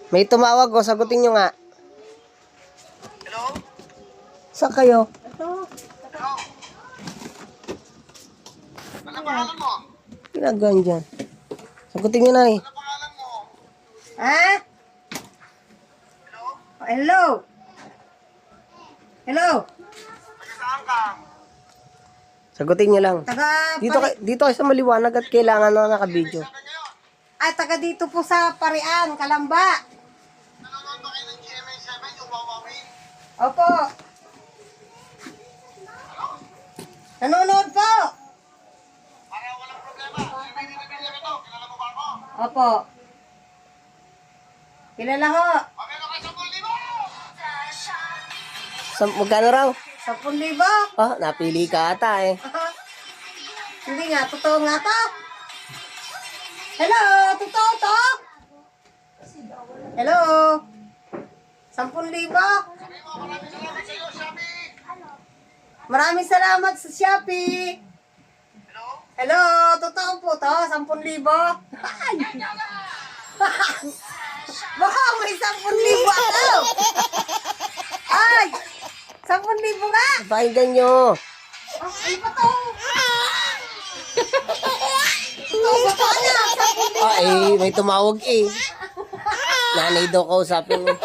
May tumawag ko, sagutin nyo nga. Hello? Saan kayo? Hello? Ano pangalan mo? Ginagawa nyo dyan. Sagutin nyo na eh. Ano pangalan mo? Ha? Hello? Hello? Hello? Taga saan ka? Sagutin nyo lang. Taga... Dito kayo sa maliwanag at kailangan na nakabideo. Saan ngayon? Ay, taga dito po sa Parian, Kalamba. Nanonood ba kayo ng GMA7 yung Wawawin? Opo. Nanonood po. Para walang problema. May binibigyan ito. Kilala mo ba ako? Opo. Kilala ho. Pamelo ka sa Bullibo! Magkano raw? 10,000. Oh, napili ka ata eh. Hindi nga, totoo nga to. Hello, totoo to? Hello? 10,000. Sabi mo, maraming salamat sa iyo, Shopee! Maraming salamat sa Shopee. Hello? Hello, totoo po to? 10,000. Ay! Baka may 10,000 ako. Ay! 10,000 nga. Pakinggan nyo. Oh, ano ba to? Totoo ba to? Ano? 10,000. Ah, eh, may tumawag eh. Nanay daw kausapin mo.